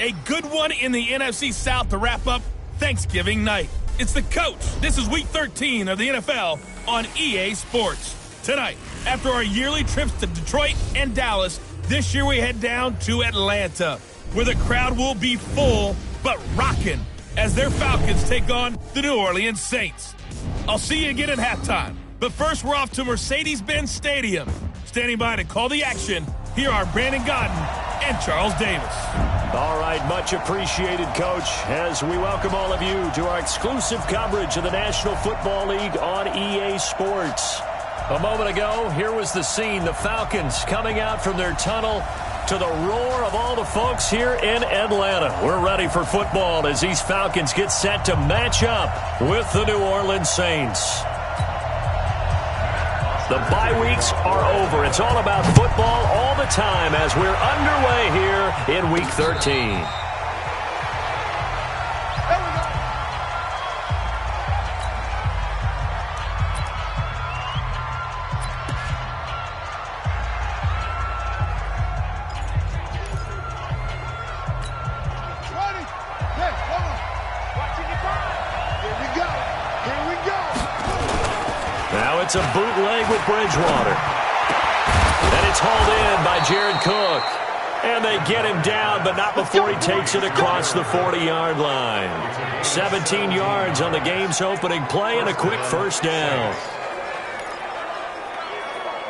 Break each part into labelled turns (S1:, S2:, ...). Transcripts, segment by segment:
S1: A good one in the NFC South to wrap up Thanksgiving night. It's the coach. This is week 13 of the NFL on EA Sports. Tonight, after our yearly trips to Detroit and Dallas, this year we head down to Atlanta, where the crowd will be full but rocking as their Falcons take on the New Orleans Saints. I'll see you again at halftime. But first, we're off to Mercedes-Benz Stadium. Standing by to call the action, here are Brandon Godden and Charles Davis.
S2: All right, much appreciated, Coach, as we welcome all of you to our exclusive coverage of the National Football League on EA Sports. A moment ago, here was the scene. The Falcons coming out from their tunnel to the roar of all the folks here in Atlanta. We're ready for football as these Falcons get set to match up with the New Orleans Saints. The bye weeks are over. It's all about football all the time as we're underway here in week 13. It's a bootleg with Bridgewater. And it's hauled in by Jared Cook. And they get him down, but not before he takes it across the 40-yard line. 17 yards on the game's opening play and a quick first down.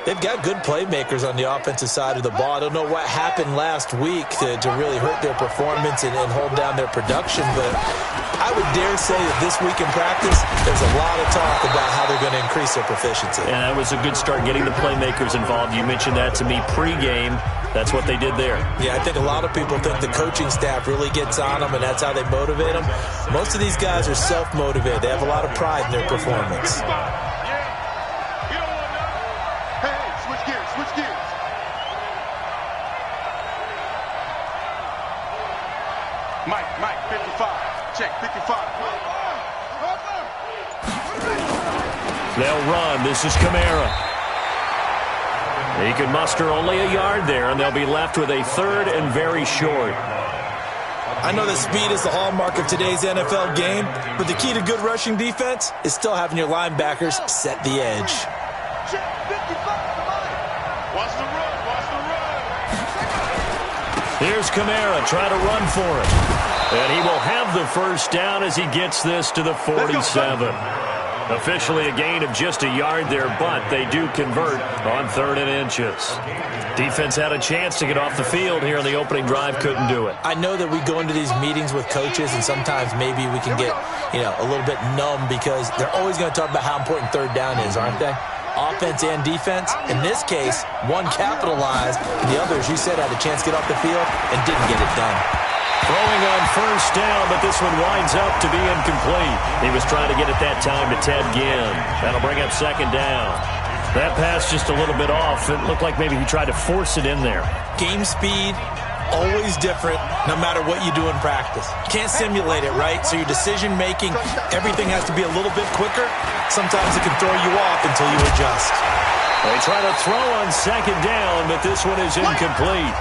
S3: They've got good playmakers on the offensive side of the ball. I don't know what happened last week to really hurt their performance and hold down their production, but I would dare say that this week in practice, there's a lot of talk about how they're going to increase their proficiency.
S2: And that was a good start, getting the playmakers involved. You mentioned that to me pregame. That's what they did there.
S3: Yeah, I think a lot of people think the coaching staff really gets on them, and that's how they motivate them. Most of these guys are self-motivated. They have a lot of pride in their performance.
S4: Mike, 55. Check, 55.
S2: They'll run. This is Kamara. He can muster only a yard there, and they'll be left with a third and very short.
S3: I know that speed is the hallmark of today's NFL game, but the key to good rushing defense is still having your linebackers set the edge.
S4: Check, 55. Watch the run.
S2: Here's Kamara trying to run for it. And he will have the first down as he gets this to the 47. Officially a gain of just a yard there, but they do convert on 3rd and inches. Defense had a chance to get off the field here in the opening drive, couldn't do it.
S3: I know that we go into these meetings with coaches, and sometimes maybe we can get, a little bit numb because they're always going to talk about how important 3rd down is, aren't they? Offense and defense. In this case, one capitalized, and the other, as you said, had a chance to get off the field and didn't get it done.
S2: Throwing on first down, but this one winds up to be incomplete. He was trying to get it that time to Ted Ginn. That'll bring up 2nd down. That pass just a little bit off. It looked like maybe he tried to force it in there.
S3: Game speed, always different, no matter what you do in practice. You can't simulate it, right? So your decision-making, everything has to be a little bit quicker. Sometimes it can throw you off until you adjust.
S2: They try to throw on 2nd down, but this one is incomplete.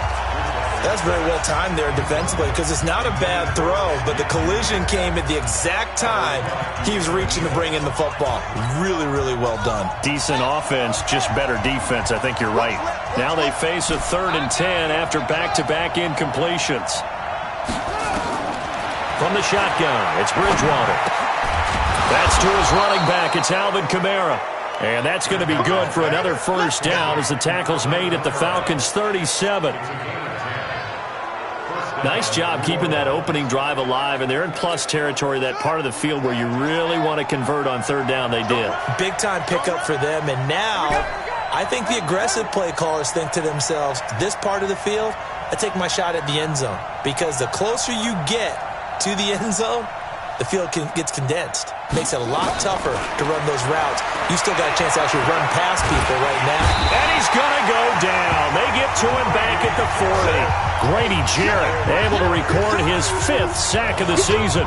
S3: That's very well timed there defensively because it's not a bad throw, but the collision came at the exact time he was reaching to bring in the football. Really, really well done.
S2: Decent offense, just better defense. I think you're right. Now they face a 3rd and 10 after back-to-back incompletions. From the shotgun, it's Bridgewater. That's to his running back. It's Alvin Kamara. And that's going to be good for another first down as the tackle's made at the Falcons' 37. Nice job keeping that opening drive alive, and they're in plus territory, that part of the field where you really want to convert on 3rd down. They did.
S3: Big-time pickup for them, and now I think the aggressive play callers think to themselves, this part of the field, I take my shot at the end zone, because the closer you get to the end zone, the field gets condensed. Makes it a lot tougher to run those routes. You still got a chance to actually run past people right now.
S2: And he's going to go down. They get to him back at the 40. Grady Jarrett able to record his 5th sack of the season.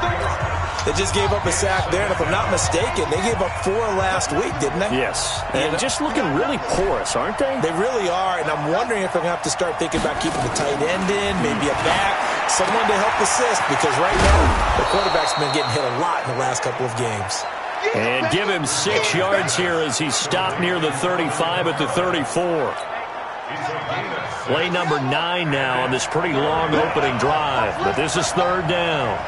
S3: They just gave up a sack there, and if I'm not mistaken, they gave up 4 last week, didn't they?
S2: Yes, and just looking really porous, aren't they?
S3: They really are, and I'm wondering if they're going to have to start thinking about keeping the tight end in, maybe a back, someone to help assist, because right now, the quarterback's been getting hit a lot in the last couple of games.
S2: And give him 6 yards here as he stopped near the 35 at the 34. Play number 9 now on this pretty long opening drive, but this is 3rd down.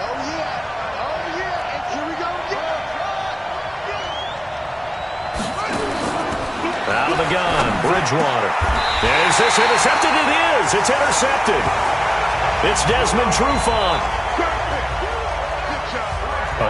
S2: Out of the gun, Bridgewater. Is this intercepted? It is. It's intercepted. It's Desmond Trufant.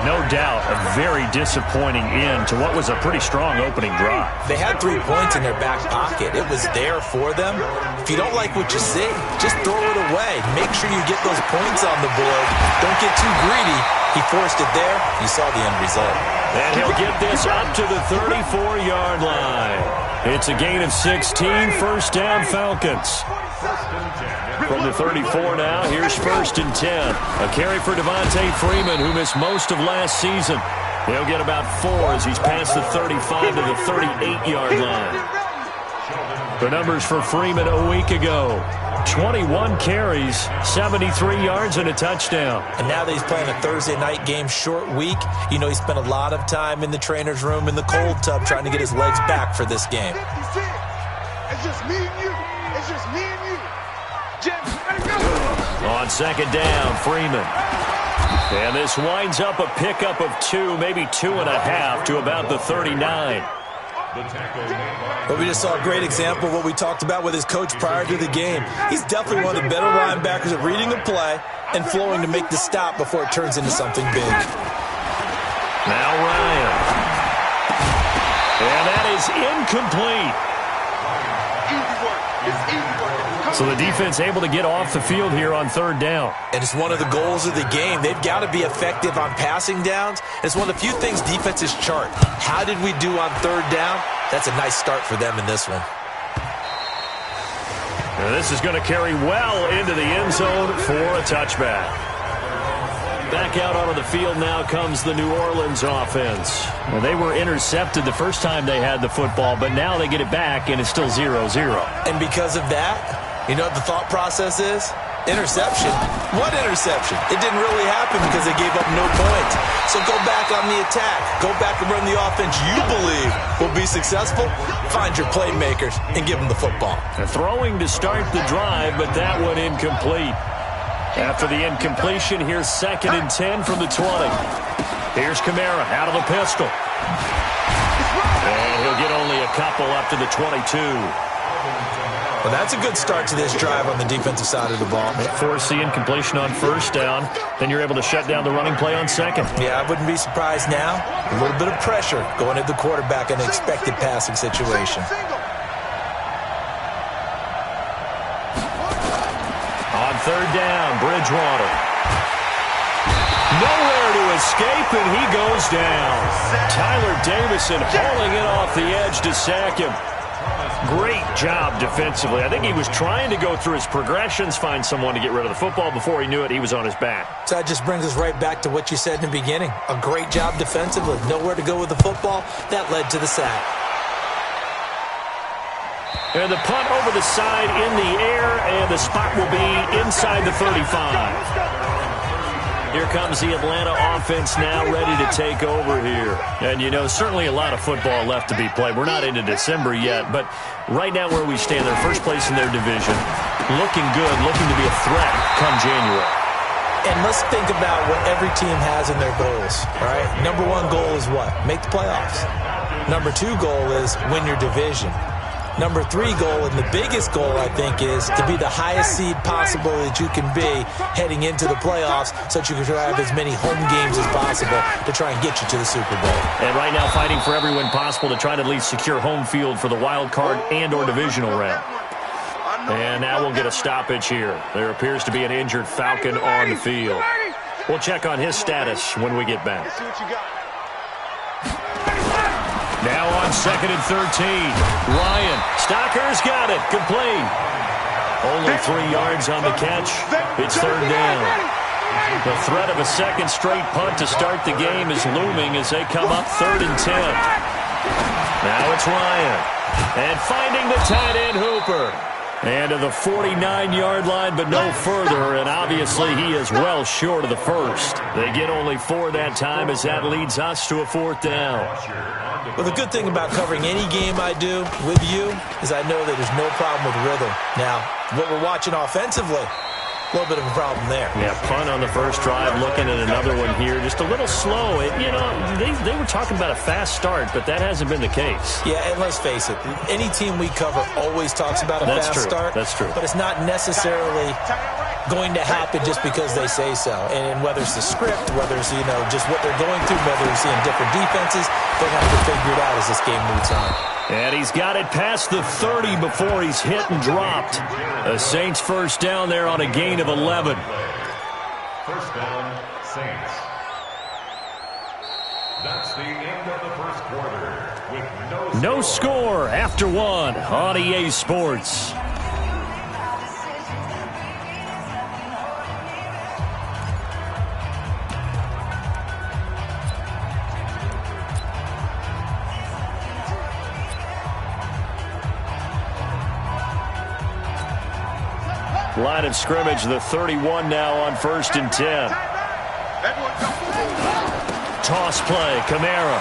S2: No doubt, a very disappointing end to what was a pretty strong opening drive.
S3: They had 3 points in their back pocket. It was there for them. If you don't like what you see, just throw it away. Make sure you get those points on the board. Don't get too greedy. He forced it there. You saw the end result.
S2: And he'll get this up to the 34-yard line. It's a gain of 16, 1st down Falcons. From the 34 now, here's 1st and 10. A carry for Devontae Freeman, who missed most of last season. He'll get about 4 as he's past the 35 to the 38-yard line. The numbers for Freeman a week ago. 21 carries, 73 yards, and a touchdown.
S3: And now that he's playing a Thursday night game, short week, you know he spent a lot of time in the trainer's room in the cold tub trying to get his legs back for this game.
S4: It's just me and you. It's just me and you.
S2: On 2nd down, Freeman. And this winds up a pickup of 2, maybe 2.5 to about the 39.
S3: But we just saw a great example of what we talked about with his coach prior to the game. He's definitely one of the better linebackers at reading a play and flowing to make the stop before it turns into something big.
S2: Now Ryan. And that is incomplete.
S4: Easy work. It's easy work.
S2: So the defense able to get off the field here on 3rd down.
S3: And it's one of the goals of the game. They've got to be effective on passing downs. It's one of the few things defenses chart. How did we do on 3rd down? That's a nice start for them in this one.
S2: Now this is going to carry well into the end zone for a touchback. Back out onto the field now comes the New Orleans offense. Well, they were intercepted the first time they had the football, but now they get it back, and it's still 0-0.
S3: And because of that, you know what the thought process is? Interception. What interception? It didn't really happen because they gave up no points. So go back on the attack. Go back and run the offense you believe will be successful. Find your playmakers and give them the football.
S2: And throwing to start the drive, but that one incomplete. After the incompletion, here's 2nd and 10 from the 20. Here's Kamara out of the pistol. And he'll get only a couple up to the 22.
S3: Well, that's a good start to this drive on the defensive side of the ball.
S2: Force the incompletion on 1st down. Then you're able to shut down the running play on 2nd.
S3: Yeah, I wouldn't be surprised now. A little bit of pressure going at the quarterback in an expected passing situation.
S2: On 3rd down, Bridgewater. Nowhere to escape, and he goes down. Tyler Davison hauling it off the edge to sack him. Great job defensively. I think he was trying to go through his progressions, find someone to get rid of the football. Before he knew it, he was on his back.
S3: So that just brings us right back to what you said in the beginning. A great job defensively. Nowhere to go with the football. That led to the sack.
S2: And the punt over the side in the air, and the spot will be inside the 35. Here comes the Atlanta offense now ready to take over here. And, you know, certainly a lot of football left to be played. We're not into December yet, but right now where we stand, they're first place in their division. Looking good, looking to be a threat come January.
S3: And let's think about what every team has in their goals, all right? Number 1 goal is what? Make the playoffs. Number 2 goal is win your division. Number 3 goal, and the biggest goal, I think, is to be the highest seed possible that you can be heading into the playoffs so that you can have as many home games as possible to try and get you to the Super Bowl.
S2: And right now fighting for every win possible to try to at least secure home field for the wild card and or divisional round. And now we'll get a stoppage here. There appears to be an injured Falcon on the field. We'll check on his status when we get back. Now on 2nd and 13. Ryan. Stocker's got it. Complete. Only 3 yards on the catch. It's 3rd down. The threat of a second straight punt to start the game is looming as they come up 3rd and 10. Now it's Ryan. And finding the tight end Hooper. And to the 49-yard line, but no further. And obviously he is well short of the first. They get only 4 that time as that leads us to a 4th down.
S3: Well, the good thing about covering any game I do with you is I know that there's no problem with rhythm. Now, what we're watching offensively, a little bit of a problem there.
S2: Yeah, punt on the first drive, looking at another one here. Just a little slow. You know, they were talking about a fast start, but that hasn't been the case.
S3: Yeah, and let's face it, any team we cover always talks about a fast start.
S2: That's true.
S3: But it's not necessarily going to happen just because they say so. And whether it's the script, whether it's, you know, just what they're going through, whether it's seeing different defenses, they'll have to figure it out as this game moves on.
S2: And he's got it past the 30 before he's hit and dropped. The Saints first down there on a gain of 11.
S5: First down, Saints. That's the end of the first quarter with
S2: no score after 1 on EA Sports. Line of scrimmage, the 31 now on 1st and 10. Toss play, Kamara.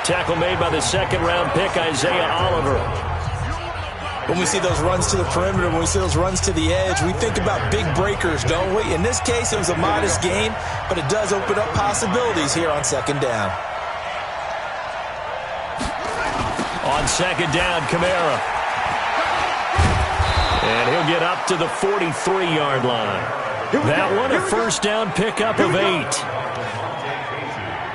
S2: Tackle made by the second-round pick, Isaiah Oliver.
S3: When we see those runs to the perimeter, when we see those runs to the edge, we think about big breakers, don't we? In this case, it was a modest gain, but it does open up possibilities here on 2nd down.
S2: On 2nd down, Kamara. And he'll get up to the 43-yard line. That one, a first down pickup of 8.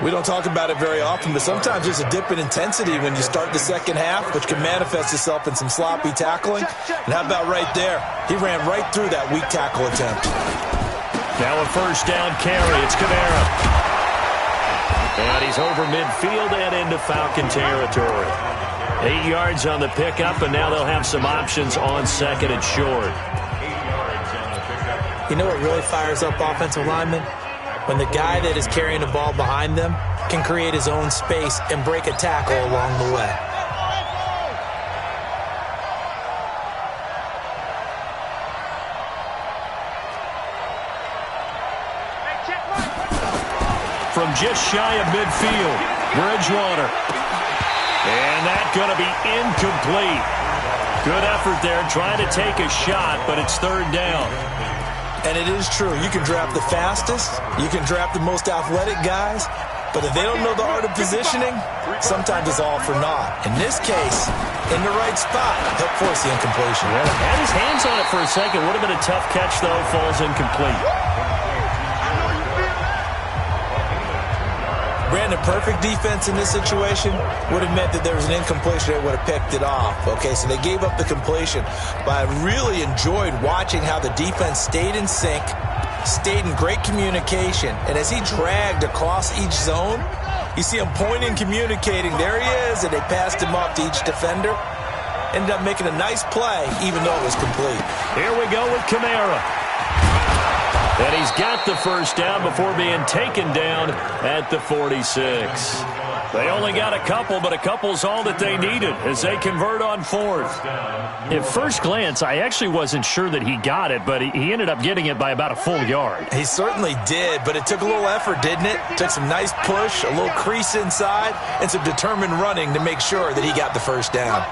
S3: We don't talk about it very often, but sometimes there's a dip in intensity when you start the second half, which can manifest itself in some sloppy tackling. And how about right there? He ran right through that weak tackle attempt.
S2: Now a first down carry. It's Kamara. And he's over midfield and into Falcon territory. 8 yards on the pickup, and now they'll have some options on 2nd and short.
S3: You know what really fires up offensive linemen? When the guy that is carrying the ball behind them can create his own space and break a tackle along the way.
S2: From just shy of midfield, Bridgewater. And that's going to be incomplete. Good effort there, trying to take a shot, but it's 3rd down.
S3: And it is true. You can draft the fastest. You can draft the most athletic guys. But if they don't know the art of positioning, sometimes it's all for naught. In this case, in the right spot, he'll force the incompletion.
S2: Yeah, had his hands on it for a second. Would have been a tough catch, though. Falls incomplete.
S3: Brandon, perfect defense in this situation would have meant that there was an incompletion. They would have picked it off. Okay, so they gave up the completion. But I really enjoyed watching how the defense stayed in sync, stayed in great communication. And as he dragged across each zone, you see him pointing, communicating. There he is, and they passed him off to each defender. Ended up making a nice play, even though it was complete.
S2: Here we go with Kamara. And he's got the first down before being taken down at the 46. They only got a couple, but a couple's all that they needed as they convert on 4th. At first glance, I actually wasn't sure that he got it, but he ended up getting it by about a full yard.
S3: He certainly did, but it took a little effort, didn't it? Took some nice push, a little crease inside, and some determined running to make sure that he got the first down.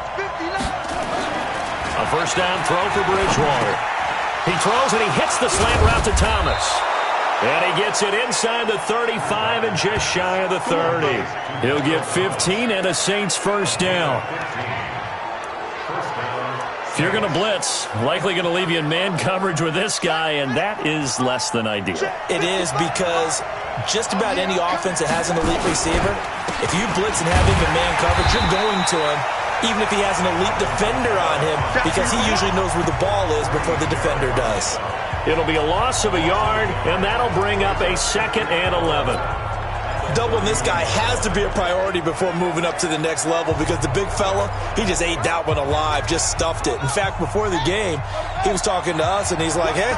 S2: A first down throw for Bridgewater. He throws and he hits the slant route to Thomas. And he gets it inside the 35 and just shy of the 30. He'll get 15 and a Saints first down. If you're going to blitz, likely going to leave you in man coverage with this guy, and that is less than ideal.
S3: It is, because just about any offense that has an elite receiver, if you blitz and have him in man coverage, you're going to him, even if he has an elite defender on him, because he usually knows where the ball is before the defender does.
S2: It'll be a loss of a yard, and that'll bring up a 2nd and 11.
S3: doubling this guy has to be a priority before moving up to the next level because the big fella, he just ate that one alive, just stuffed it. In fact, before the game, he was talking to us, and he's like, hey,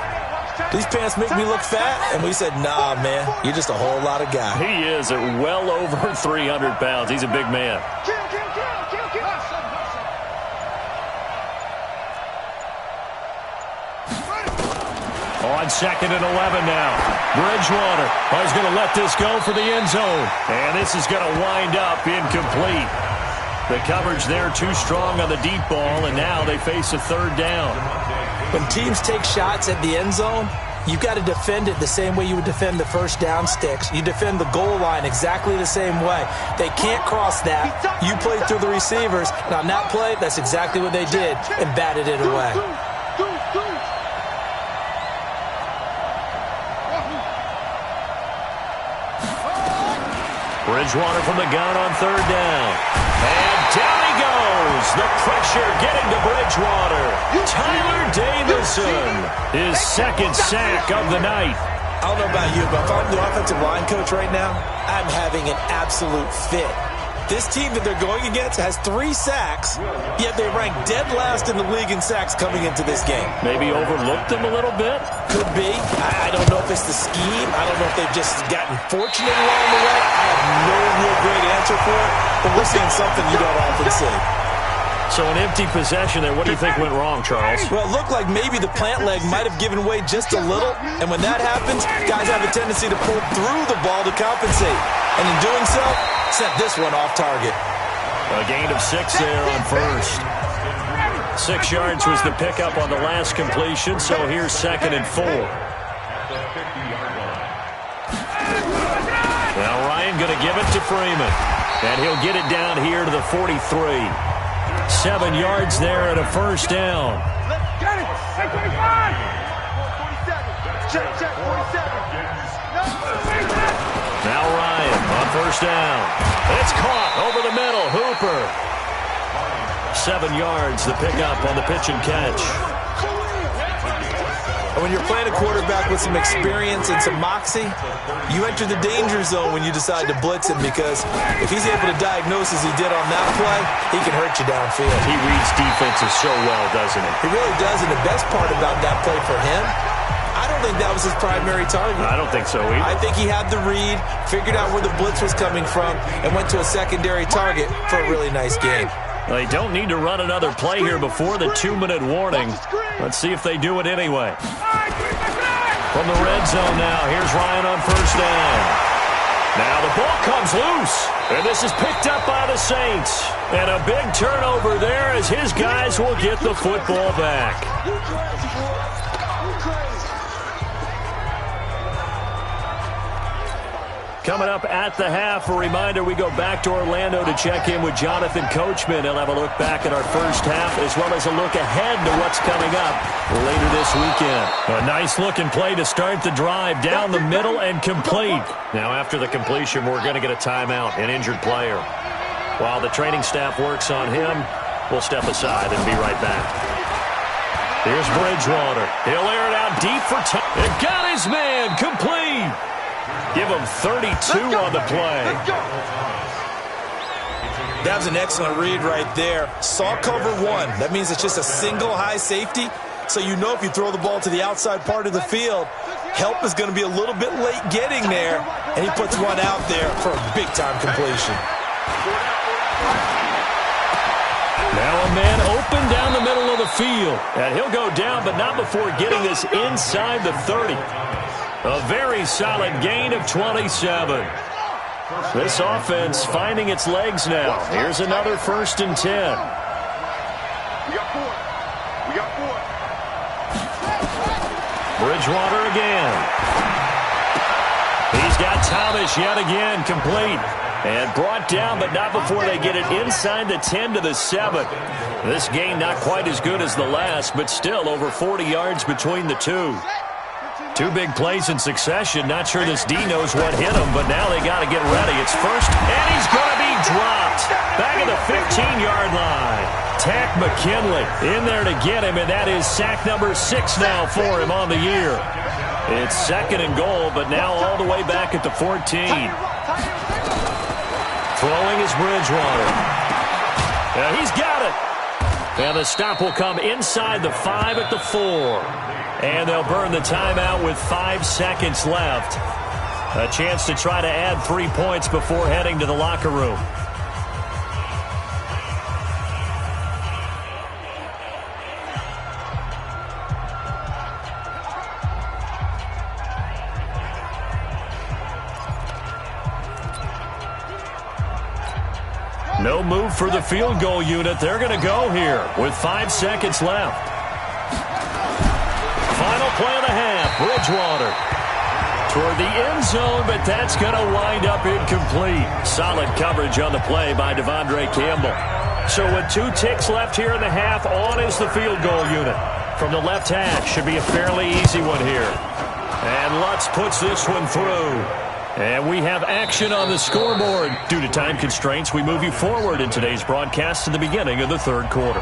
S3: these pants make me look fat? And we said, nah, man, you're just a whole lot of guy.
S2: He is at well over 300 pounds. He's a big man. On 2nd and 11 now. Bridgewater is going to let this go for the end zone. And this is going to wind up incomplete. The coverage there too strong on the deep ball, and now they face a 3rd down.
S3: When teams take shots at the end zone, you've got to defend it the same way you would defend the first down sticks. You defend the goal line exactly the same way. They can't cross that. You play through the receivers. And on that play, that's exactly what they did and batted it away.
S2: Bridgewater from the gun on 3rd down. And down he goes. The pressure getting to Bridgewater. Tyler Davison, his 2nd sack of the night.
S3: I don't know about you, but if I'm the offensive line coach right now, I'm having an absolute fit. This team that they're going against has 3 sacks, yet they rank dead last in the league in sacks coming into this game.
S2: Maybe overlooked them a little bit?
S3: Could be. I don't know if it's the scheme. I don't know if they've just gotten fortunate along the way. I have no real great answer for it, but we're seeing something you don't often see.
S2: So an empty possession there. What do you think went wrong, Charles?
S3: Well, it looked like maybe the plant leg might have given way just a little, and when that happens, guys have a tendency to pull through the ball to compensate. And in doing so, sent this one off target.
S2: A gain of 6 there on 1st. 6 yards was the pickup on the last completion, so here's 2nd and 4. Now Ryan going to give it to Freeman, and he'll get it down here to the 43. 7 yards there and a 1st down.
S4: Get it! 45! 47!
S2: Now Ryan on 1st down. It's caught over the middle. Hooper. 7 yards, the pickup on the pitch and catch.
S3: And when you're playing a quarterback with some experience and some moxie, you enter the danger zone when you decide to blitz him, because if he's able to diagnose as he did on that play, he can hurt you downfield.
S2: He reads defenses so well, doesn't he?
S3: He really does, and the best part about that play for him, I don't think that was his primary target.
S2: I don't think so either.
S3: I think he had the read, figured out where the blitz was coming from, and went to a secondary target for a really nice gain.
S2: They don't need to run another play here before the 2-minute warning. Let's see if they do it anyway. From the red zone now, here's Ryan on 1st down. Now the ball comes loose, and this is picked up by the Saints. And a big turnover there as his guys will get the football back. Coming up at the half, a reminder, we go back to Orlando to check in with Jonathan Coachman. He'll have a look back at our first half as well as a look ahead to what's coming up later this weekend. A nice-looking play to start the drive down the middle and complete. Now, after the completion, we're going to get a timeout, an injured player. While the training staff works on him, we'll step aside and be right back. Here's Bridgewater. He'll air it out deep for time. It got his man complete. Give him 32 on the play.
S3: That was an excellent read right there. Saw cover 1. That means it's just a single high safety. So you know if you throw the ball to the outside part of the field, help is going to be a little bit late getting there. And he puts one out there for a big-time completion.
S2: Now a man open down the middle of the field. And he'll go down, but not before getting this inside the 30. A very solid gain of 27. This offense finding its legs now. Here's another 1st and 10.
S4: We got 4. We got 4.
S2: Bridgewater again. He's got Thomas yet again complete. And brought down, but not before they get it inside the 10 to the 7. This gain not quite as good as the last, but still over 40 yards between the two. 2 big plays in succession. Not sure this D knows what hit him, but now they got to get ready. It's first, and he's going to be dropped. Back at the 15-yard line. Tack McKinley in there to get him, and that is sack number 6 now for him on the year. It's 2nd and goal, but now all the way back at the 14. Throwing is Bridgewater. Yeah, he's got it. And the stop will come inside the 5 at the 4. And they'll burn the timeout with 5 seconds left. A chance to try to add 3 points before heading to the locker room. No move for the field goal unit. They're going to go here with 5 seconds left. Final play of the half. Bridgewater toward the end zone, but that's going to wind up incomplete. Solid coverage on the play by Devondre Campbell. So with 2 ticks left here in the half, on is the field goal unit. From the left hash, should be a fairly easy one here. And Lutz puts this one through. And we have action on the scoreboard. Due to time constraints, we move you forward in today's broadcast to the beginning of the 3rd quarter.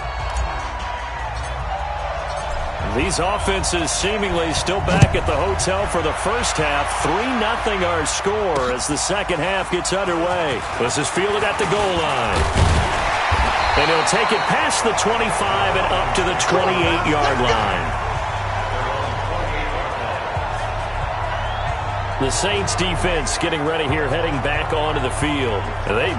S2: These offenses seemingly still back at the hotel for the first half. 3-0 our score as the second half gets underway. This is fielded at the goal line. And he'll take it past the 25 and up to the 28-yard line. The Saints defense getting ready here, heading back onto the field.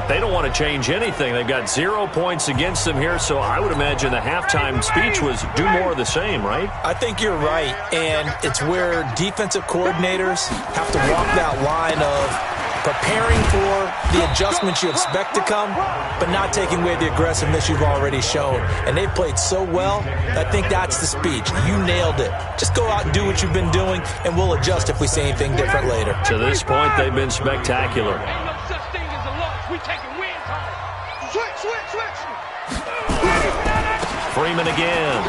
S2: They don't want to change anything. They've got 0 points against them here, so I would imagine the halftime speech was do more of the same, right?
S3: I think you're right, and it's where defensive coordinators have to walk that line of preparing for the adjustments you expect to come, but not taking away the aggressiveness you've already shown. And they've played so well, I think that's the speech. You nailed it. Just go out and do what you've been doing, and we'll adjust if we see anything different later.
S2: To this point, they've been spectacular.
S4: Ain't no such thing as a loss. We taking wins home. Switch.
S2: Freeman again.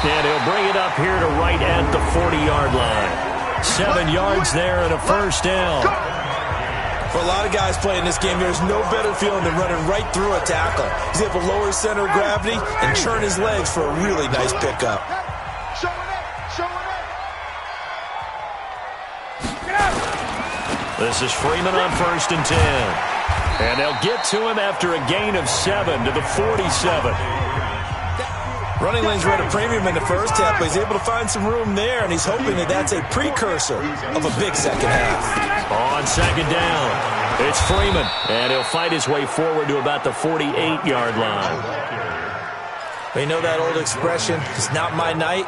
S2: And he'll bring it up here to right at the 40-yard line. 7 yards there and a first down.
S3: For a lot of guys playing this game, there's no better feeling than running right through a tackle. He's able to lower his center of gravity and churn his legs for a really nice pickup.
S2: This is Freeman on 1st and 10. And they'll get to him after a gain of 7 to the 47.
S3: Running lanes were at a premium in the first half, but he's able to find some room there, and he's hoping that that's a precursor of a big second half.
S2: On 2nd down, it's Freeman, and he'll fight his way forward to about the 48-yard line.
S3: You know that old expression, it's not my night?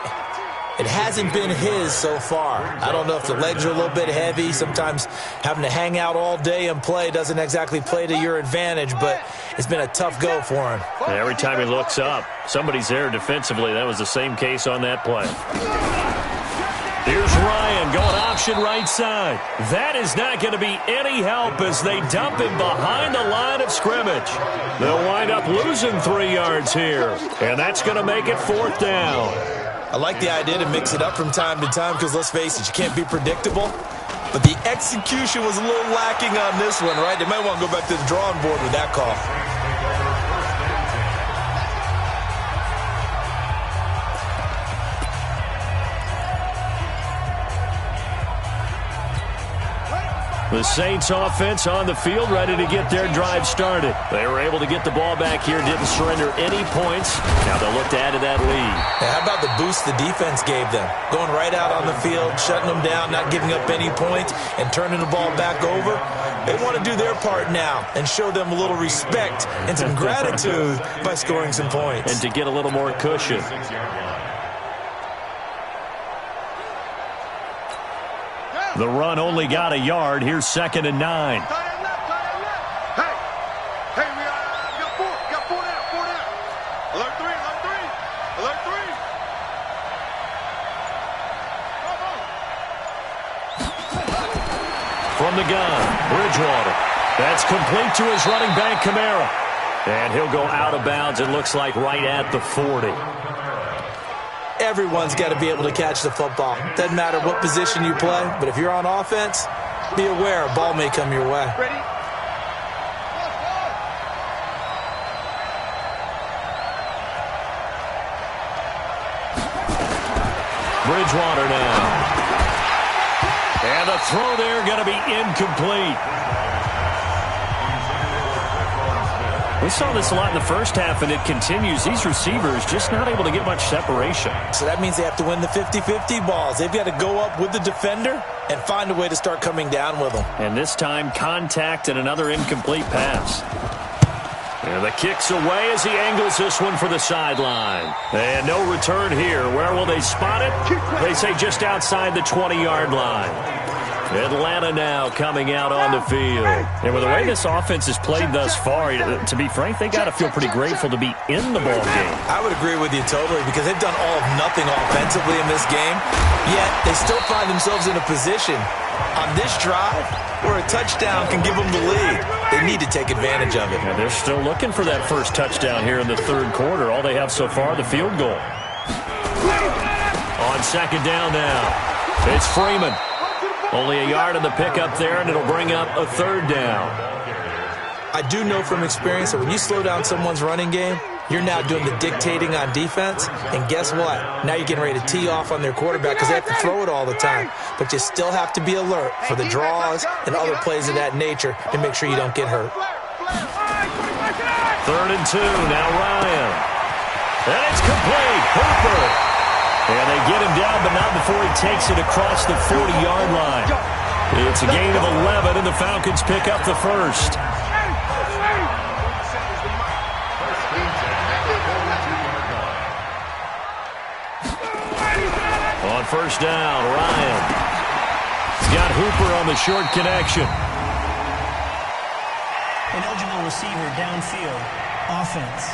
S3: It hasn't been his so far. I don't know if the legs are a little bit heavy. Sometimes having to hang out all day and play doesn't exactly play to your advantage, but it's been a tough go for him.
S2: Every time he looks up, somebody's there defensively. That was the same case on that play. Here's Ryan going option right side. That is not going to be any help as they dump him behind the line of scrimmage. They'll wind up losing 3 yards here, and that's going to make it 4th down.
S3: I like the idea to mix it up from time to time because, let's face it, you can't be predictable. But the execution was a little lacking on this one, right? They might want to go back to the drawing board with that call.
S2: The Saints offense on the field, ready to get their drive started. They were able to get the ball back here, didn't surrender any points. Now they'll look to add to that lead.
S3: Now, how about the boost the defense gave them? Going right out on the field, shutting them down, not giving up any points, and turning the ball back over. They want to do their part now and show them a little respect and some gratitude by scoring some points.
S2: And to get a little more cushion. The run only got a yard. Here's 2nd and 9.
S4: Hey, we got 4 down. Alert 3.
S2: From the gun, Bridgewater. That's complete to his running back, Kamara. And he'll go out of bounds, it looks like, right at the 40.
S3: Everyone's got to be able to catch the football. Doesn't matter what position you play, but if you're on offense, be aware a ball may come your way.
S4: Ready?
S2: Bridgewater now. And the throw there going to be incomplete. We saw this a lot in the first half, and it continues. These receivers just not able to get much separation.
S3: So that means they have to win the 50-50 balls. They've got to go up with the defender and find a way to start coming down with them.
S2: And this time, contact and another incomplete pass. And the kick's away as he angles this one for the sideline. And no return here. Where will they spot it? They say just outside the 20-yard line. Atlanta now coming out on the field. And with the way this offense has played thus far, to be frank, they got to feel pretty grateful to be in the ball game.
S3: I would agree with you totally because they've done all of nothing offensively in this game, yet they still find themselves in a position on this drive where a touchdown can give them the lead. They need to take advantage of it.
S2: And they're still looking for that first touchdown here in the third quarter. All they have so far, the field goal. On second down now, it's Freeman. Only a yard on the pickup there, and it'll bring up a third down.
S3: I do know from experience that when you slow down someone's running game, you're now doing the dictating on defense. And guess what? Now you're getting ready to tee off on their quarterback because they have to throw it all the time. But you still have to be alert for the draws and other plays of that nature to make sure you don't get hurt.
S2: 3rd and 2, now Ryan. And it's complete. Hooper. And they get him down, but not before he takes it across the 40-yard line. It's a gain of 11, and the Falcons pick up the first. On first down, Ryan. He's got Hooper on the short connection.
S6: An eligible receiver downfield. Offense.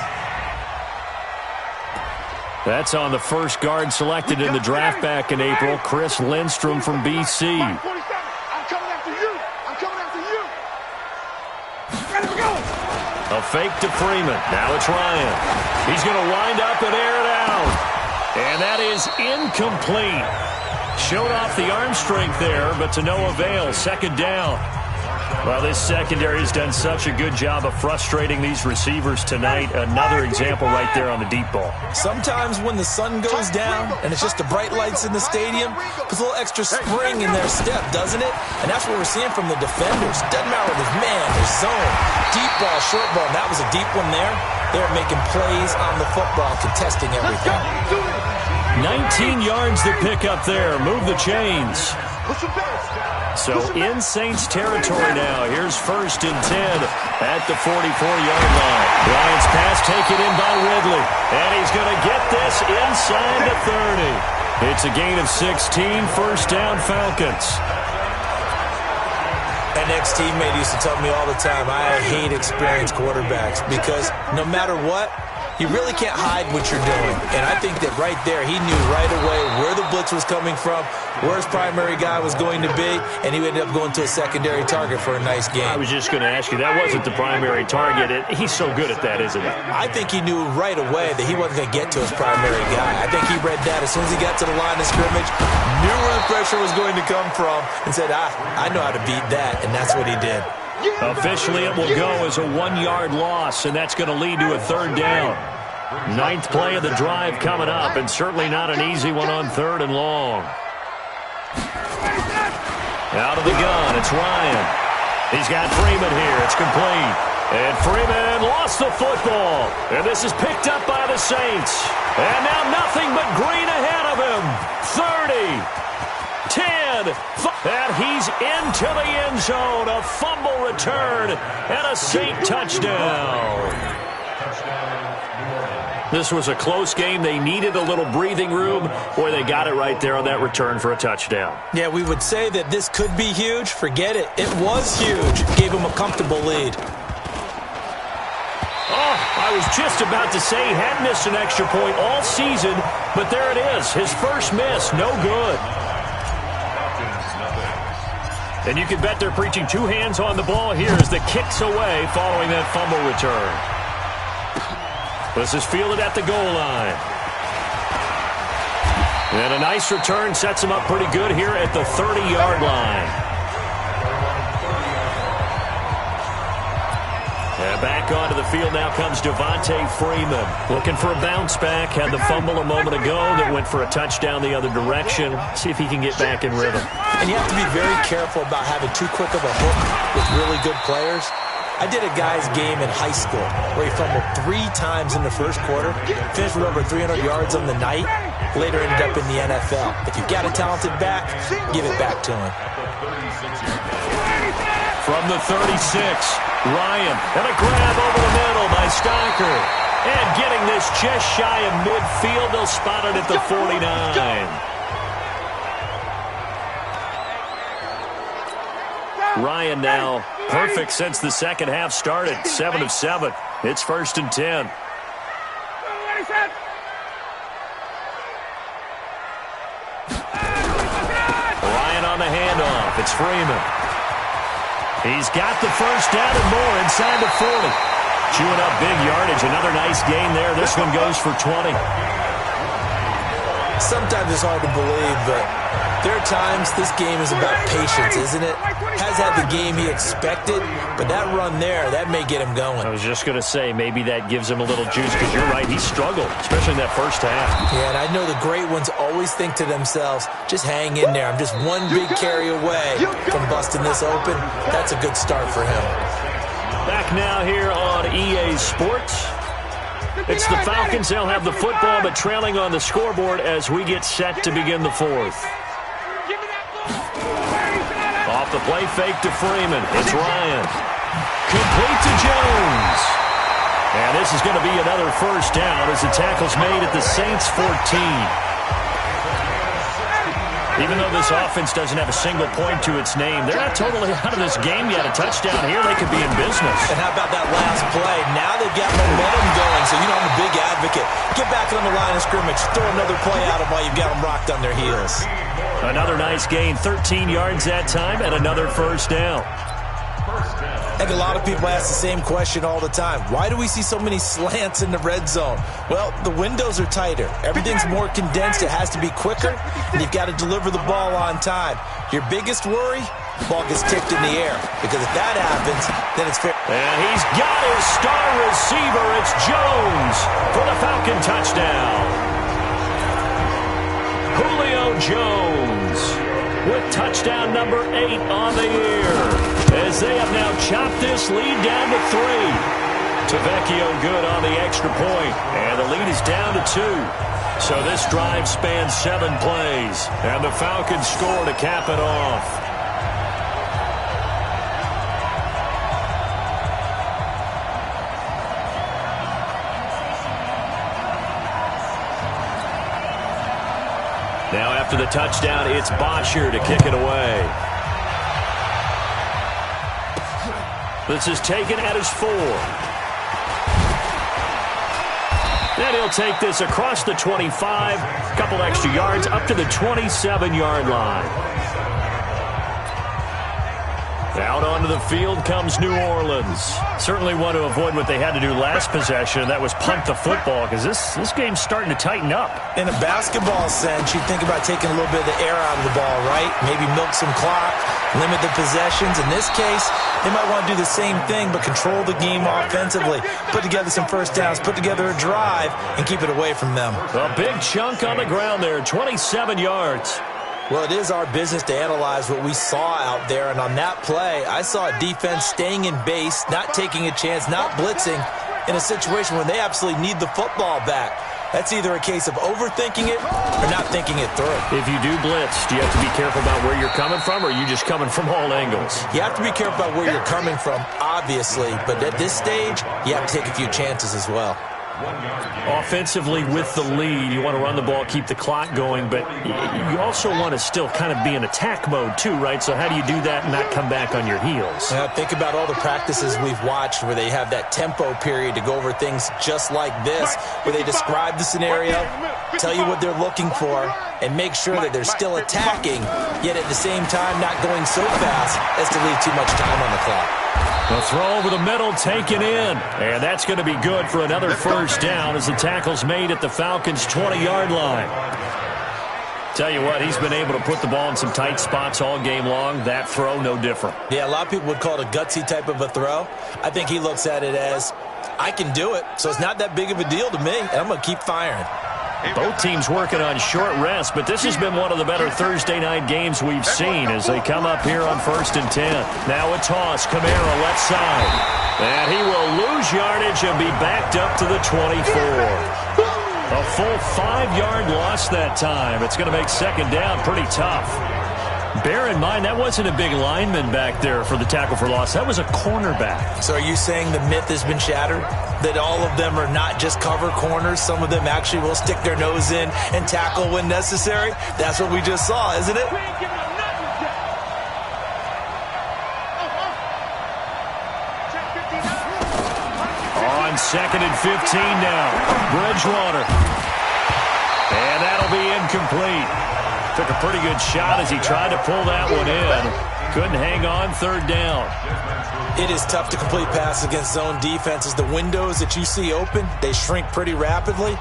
S2: That's on the first guard selected in the draft back in April, Chris Lindstrom from BC.
S4: I'm coming after you. I'm coming after you. Ready to go.
S2: A fake to Freeman. Now it's Ryan. He's going to wind up and air it out. And that is incomplete. Showed off the arm strength there, but to no avail. Second down. Well, this secondary has done such a good job of frustrating these receivers tonight. Another example right there on the deep ball.
S3: Sometimes when the sun goes down and it's just the bright lights in the stadium, puts a little extra spring in their step, doesn't it? And that's what we're seeing from the defenders. Doesn't matter whether it's man or zone, deep ball, short ball. And that was a deep one there. They're making plays on the football, contesting everything.
S2: 19 yards to pick up there. Move the chains. So in Saints territory now. Here's 1st and 10 at the 44-yard line. Bryant's pass taken in by Ridley. And he's going to get this inside the 30. It's a gain of 16. First down, Falcons.
S3: An ex-teammate used to tell me all the time, I hate experienced quarterbacks because no matter what, you really can't hide what you're doing. And I think that right there, he knew right away where the blitz was coming from, where his primary guy was going to be, and he ended up going to a secondary target for a nice game.
S2: I was just going to ask you, that wasn't the primary target. He's so good at that, isn't he?
S3: I think he knew right away that he wasn't going to get to his primary guy. I think he read that as soon as he got to the line of scrimmage, knew where the pressure was going to come from, and said, I know how to beat that, and that's what he did.
S2: Officially, it will go as a 1-yard loss, and that's going to lead to a third down. 9th play of the drive coming up, and certainly not an easy one on 3rd and long. Out of the gun, it's Ryan. He's got Freeman here. It's complete. And Freeman lost the football. And this is picked up by the Saints. And now nothing but green ahead of him. 30. 10, and he's into the end zone. A fumble return and a Saint touchdown. This was a close game. They needed a little breathing room. Boy, they got it right there on that return for a touchdown.
S3: Yeah, we would say that this could be huge. Forget it. It was huge. Gave him a comfortable lead.
S2: Oh, I was just about to say he hadn't missed an extra point all season, but there it is. His first miss, no good. And you can bet they're preaching two hands on the ball here as the kick's away following that fumble return. This is fielded at the goal line. And a nice return sets him up pretty good here at the 30-yard line. And back onto the field now comes Devontae Freeman. Looking for a bounce back. Had the fumble a moment ago that went for a touchdown the other direction. See if he can get back in rhythm.
S3: And you have to be very careful about having too quick of a hook with really good players. I did a guy's game in high school where he fumbled 3 times in the first quarter, finished with over 300 yards on the night, later ended up in the NFL. If you've got a talented back, give it back to him.
S2: From the 36, Ryan, and a grab over the middle by Stocker. And getting this just shy of midfield, they'll spot it at the 49. Ryan now perfect since the second half started. 7 of 7. It's 1st and 10. Ryan on the handoff. It's Freeman. He's got the first down and more inside the 40. Chewing up big yardage. Another nice gain there. This one goes for 20.
S3: Sometimes it's hard to believe, but there are times this game is about patience, isn't it? Has had the game he expected, but that run there, that may get him going.
S2: I was just going to say, maybe that gives him a little juice, because you're right, he struggled, especially in that first half.
S3: Yeah, and I know the great ones always think to themselves, just hang in there. I'm just one big carry away from busting this open. That's a good start for him.
S2: Back now here on EA Sports. It's the Falcons. They'll have the football, but trailing on the scoreboard as we get set to begin the 4th. Off the play fake to Freeman. It's Ryan. Complete to Jones. And this is going to be another first down as the tackle's made at the Saints 14. Even though this offense doesn't have a single point to its name, they're not totally out of this game yet. A touchdown here, they could be in business.
S3: And how about that last play? Now they've got momentum going, so you know I'm a big advocate. Get back on the line of scrimmage. Throw another play at them while you've got them rocked on their heels.
S2: Another nice gain, 13 yards that time, and another first down.
S3: I think a lot of people ask the same question all the time. Why do we see so many slants in the red zone? Well, the windows are tighter. Everything's more condensed. It has to be quicker, and you've got to deliver the ball on time. Your biggest worry, the ball gets tipped in the air, because if that happens, then it's fair.
S2: And he's got his star receiver. It's Jones for the Falcon touchdown. Julio Jones with touchdown number 8 on the year, as they have now chopped this lead down to 3. Tavecchio good on the extra point, and the lead is down to 2. So this drive spans 7 plays, and the Falcons score to cap it off. Now after the touchdown, it's Bosher to kick it away. This is taken at his 4. Then he'll take this across the 25, a couple extra yards, up to the 27-yard line. Out onto the field comes New Orleans. Certainly want to avoid what they had to do last possession. That was punt the football, because this game's starting to tighten up.
S3: In a basketball sense, you think about taking a little bit of the air out of the ball, right? Maybe milk some clock, limit the possessions. In this case, they might want to do the same thing, but control the game offensively. Put together some first downs, put together a drive, and keep it away from them.
S2: A big chunk on the ground there, 27 yards.
S3: Well, it is our business to analyze what we saw out there, and on that play, I saw a defense staying in base, not taking a chance, not blitzing, in a situation where they absolutely need the football back. That's either a case of overthinking it or not thinking it through.
S2: If you do blitz, do you have to be careful about where you're coming from, or are you just coming from all angles?
S3: You have to be careful about where you're coming from, obviously, but at this stage, you have to take a few chances as well.
S2: Offensively with the lead, you want to run the ball, keep the clock going, but you also want to still kind of be in attack mode too, right? So how do you do that and not come back on your heels?
S3: Think about all the practices we've watched where they have that tempo period to go over things just like this, where they describe the scenario, tell you what they're looking for, and make sure that they're still attacking, yet at the same time not going so fast as to leave too much time on the clock.
S2: The throw over the middle taken in, and that's going to be good for another first down as the tackle's made at the Falcons' 20-yard line. Tell you what, he's been able to put the ball in some tight spots all game long. That throw, no different.
S3: Yeah, a lot of people would call it a gutsy type of a throw. I think he looks at it as, I can do it, so it's not that big of a deal to me, and I'm going to keep firing.
S2: Both teams working on short rest, but this has been one of the better Thursday night games we've seen as they come up here on 1st and 10. Now a toss, Kamara left side. And he will lose yardage and be backed up to the 24. A full 5-yard loss that time. It's going to make second down pretty tough. Bear in mind, that wasn't a big lineman back there for the tackle for loss. That was a cornerback.
S3: So are you saying the myth has been shattered? That all of them are not just cover corners? Some of them actually will stick their nose in and tackle when necessary? That's what we just saw, isn't it?
S2: On 2nd and 15 now. Bridgewater. And that'll be incomplete. Took a pretty good shot as he tried to pull that one in. Couldn't hang on, 3rd down.
S3: It is tough to complete passes against zone defenses. The windows that you see open, they shrink pretty rapidly.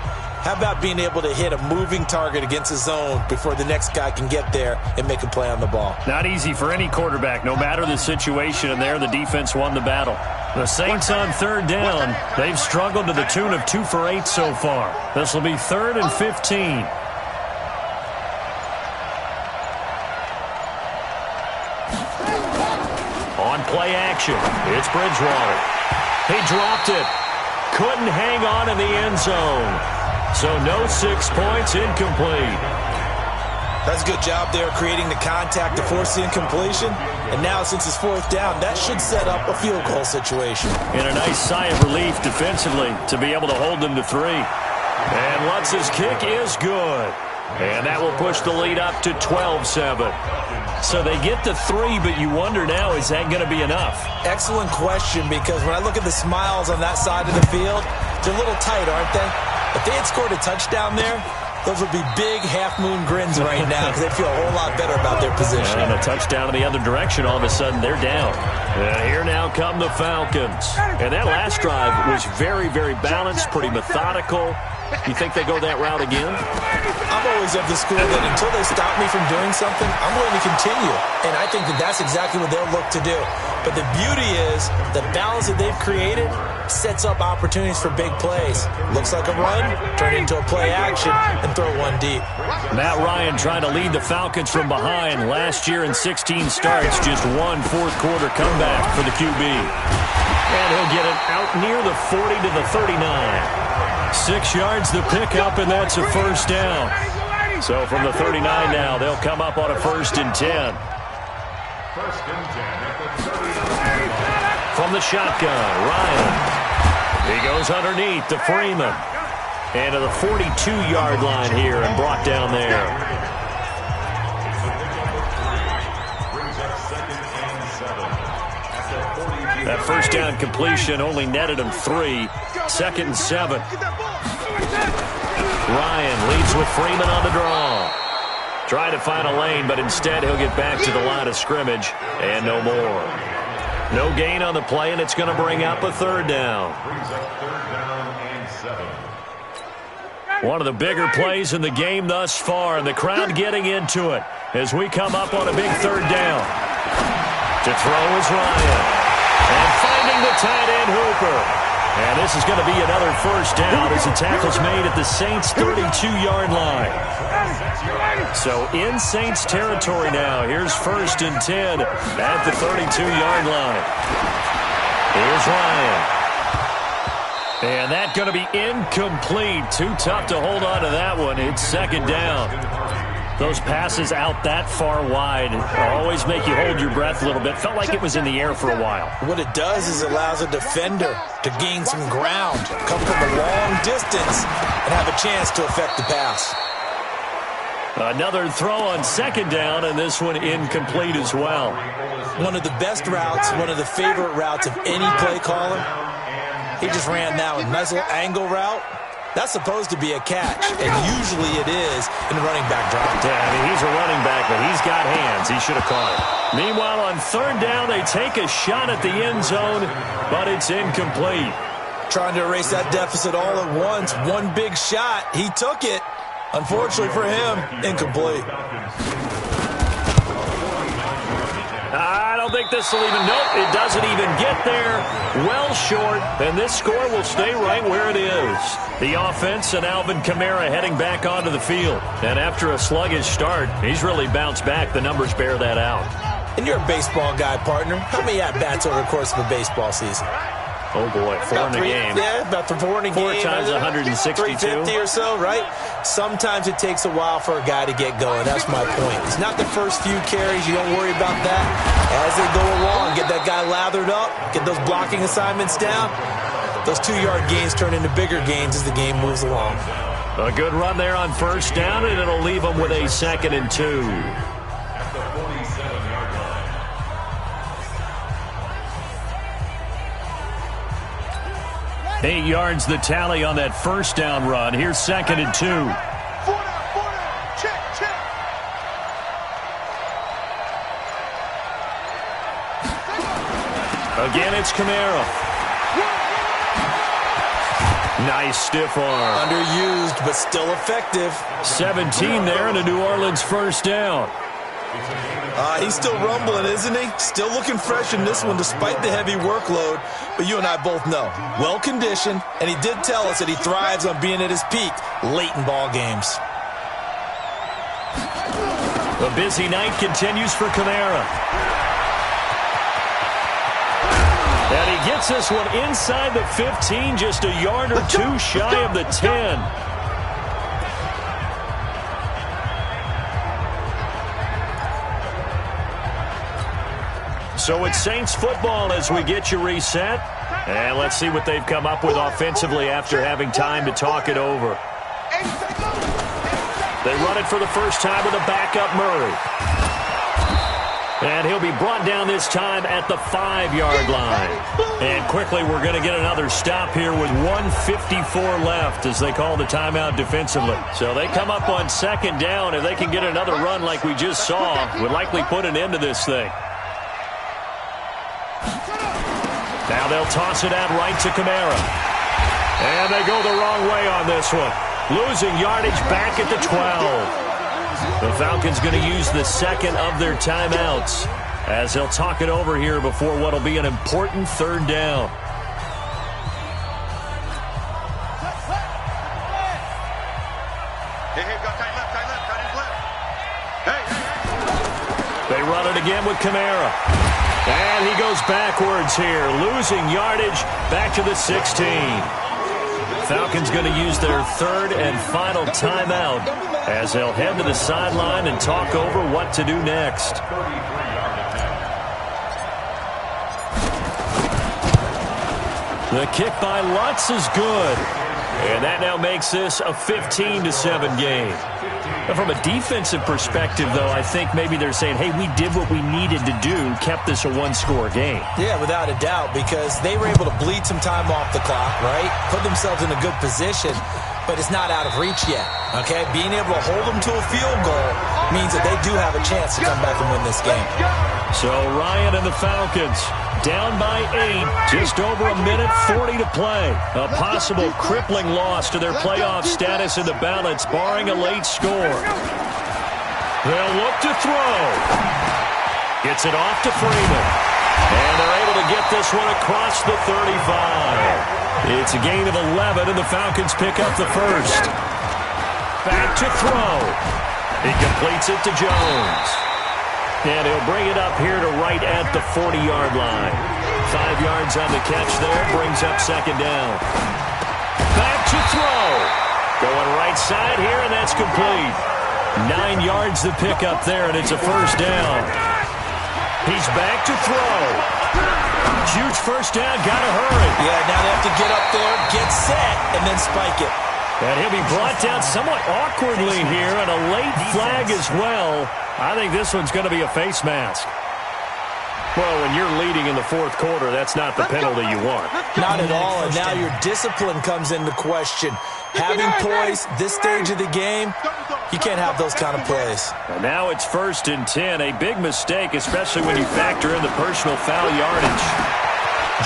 S3: How about being able to hit a moving target against a zone before the next guy can get there and make a play on the ball?
S2: Not easy for any quarterback, no matter the situation, and there the defense won the battle. The Saints on 3rd down. They've struggled to the tune of 2 for 8 so far. This will be 3rd and 15. On play action, it's Bridgewater. He dropped it. Couldn't hang on in the end zone. So no 6 points, incomplete.
S3: That's a good job there creating the contact to force the incompletion. And now since it's 4th down, that should set up a field goal situation.
S2: And a nice sigh of relief defensively to be able to hold them to 3. And Lutz's kick is good. And that will push the lead up to 12-7. So they get to 3, but you wonder now, is that going to be enough?
S3: Excellent question, because when I look at the smiles on that side of the field, they're a little tight, aren't they? If they had scored a touchdown there, those would be big half-moon grins right now because they'd feel a whole lot better about their position.
S2: And a touchdown in the other direction, all of a sudden they're down. And here now come the Falcons. And that last drive was very, very balanced, pretty methodical. You think they go that route again?
S3: I'm always of the school that until they stop me from doing something, I'm going to continue. And I think that that's exactly what they'll look to do. But the beauty is the balance that they've created sets up opportunities for big plays. Looks like a run, turn into a play action, and throw one deep.
S2: Matt Ryan trying to lead the Falcons from behind. Last year in 16 starts, just one fourth-quarter comeback for the QB. And he'll get it out near the 40 to the 39. 6 yards the pickup, and that's a first down. So from the 39 now, they'll come up on a 1st and 10.
S5: 1st and 10 at the 39.
S2: From the shotgun, Ryan. He goes underneath to Freeman. And to the 42-yard line here and brought down there.
S5: Brings up 2nd and 7 at the 42.
S2: That first down completion only netted him 3. 2nd and 7. Ryan leads with Freeman on the draw. Trying to find a lane, but instead he'll get back to the line of scrimmage and no more. No gain on the play, and it's going to bring up a 3rd down.
S5: Brings up 3rd down and 7.
S2: One of the bigger plays in the game thus far, and the crowd getting into it as we come up on a big 3rd down. To throw is Ryan. And finding the tight end Hooper. And this is going to be another first down as the tackle's made at the Saints' 32-yard line. So in Saints territory now. Here's 1st and 10 at the 32-yard line. Here's Ryan. And that's going to be incomplete. Too tough to hold on to that one. It's 2nd down. Those passes out that far wide always make you hold your breath a little bit. Felt like it was in the air for a while.
S3: What it does is allows a defender to gain some ground, come from a long distance, and have a chance to affect the pass.
S2: Another throw on 2nd down, and this one incomplete as well.
S3: One of the best routes, one of the favorite routes of any play caller. He just ran that one. Nice little angle route. That's supposed to be a catch, and usually it is in a running back drop.
S2: Yeah, I mean, he's a running back, but he's got hands. He should have caught it. Meanwhile, on 3rd down, they take a shot at the end zone, but it's incomplete.
S3: Trying to erase that deficit all at once. One big shot. He took it, Unfortunately for him, incomplete.
S2: I don't think this will even, nope, it doesn't even get there. Well short, and this score will stay right where it is. The offense and Alvin Kamara heading back onto the field. And after a sluggish start, he's really bounced back. The numbers bear that out.
S3: And you're a baseball guy, partner. How many at-bats over the course of a baseball season?
S2: Oh, boy, four in a game.
S3: Yeah, about 4 in a game.
S2: 4 times 162.
S3: 350 or so, right? Sometimes it takes a while for a guy to get going. That's my point. It's not the first few carries. You don't worry about that. As they go along, get that guy lathered up, get those blocking assignments down. Those 2-yard gains turn into bigger gains as the game moves along.
S2: A good run there on first down, and it'll leave them with a 2nd and 2. 8 yards the tally on that first down run. Here's 2nd and 2.
S4: Check, check.
S2: Again, it's Kamara. Nice stiff arm.
S3: Underused, but still effective.
S2: 17 there and a New Orleans first down.
S3: He's still rumbling, isn't he? Still looking fresh in this one despite the heavy workload. But you and I both know, well-conditioned, and he did tell us that he thrives on being at his peak late in ball games.
S2: A busy night continues for Kamara. And he gets this one inside the 15, just a yard or two shy of the 10. So it's Saints football as we get you reset. And let's see what they've come up with offensively after having time to talk it over. They run it for the first time with a backup Murray. And he'll be brought down this time at the 5-yard line. And quickly we're going to get another stop here with 1:54 left as they call the timeout defensively. So they come up on 2nd down. If they can get another run like we just saw, would likely put an end to this thing. Now they'll toss it out right to Kamara. And they go the wrong way on this one. Losing yardage back at the 12. The Falcons going to use the 2nd of their timeouts as they'll talk it over here before what will be an important 3rd down. They run it again with Kamara. And he goes backwards here, losing yardage back to the 16. Falcons going to use their 3rd and final timeout as they'll head to the sideline and talk over what to do next. The kick by Lutz is good. And that now makes this a 15-7 game. And from a defensive perspective, though, I think maybe they're saying, hey, we did what we needed to do, kept this a 1-score game.
S3: Yeah, without a doubt, because they were able to bleed some time off the clock, right? Put themselves in a good position, but it's not out of reach yet, okay? Being able to hold them to a field goal means that they do have a chance to come back and win this game.
S2: So Ryan and the Falcons down by 8, just over a minute 40 to play. A possible crippling loss to their playoff status in the balance, barring a late score. They'll look to throw. Gets it off to Freeman. And they're able to get this one across the 35. It's a gain of 11, and the Falcons pick up the first. Back to throw. He completes it to Jones. And he'll bring it up here to right at the 40-yard line. 5 yards on the catch there, brings up 2nd down. Back to throw. Going right side here, and that's complete. 9 yards the pick up there, and it's a first down. He's back to throw. Huge first down, gotta hurry.
S3: Yeah, now they have to get up there, get set, and then spike it.
S2: And he'll be brought down somewhat awkwardly here, and a late flag as well. I think this one's going to be a face mask. Well, when you're leading in the 4th quarter, that's not the penalty you want.
S3: Not at all, and now your discipline comes into question. Having poise this stage of the game, you can't have those kind of plays.
S2: And now it's 1st and 10, a big mistake, especially when you factor in the personal foul yardage.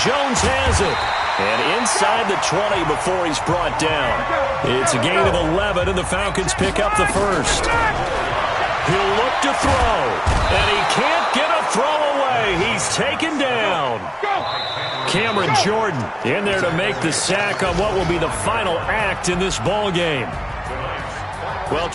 S2: Jones has it. And inside the 20 before he's brought down. It's a gain of 11, and the Falcons pick up the first. He'll look to throw, and he can't get a throw away. He's taken down. Cameron Jordan in there to make the sack on what will be the final act in this ball game. Well,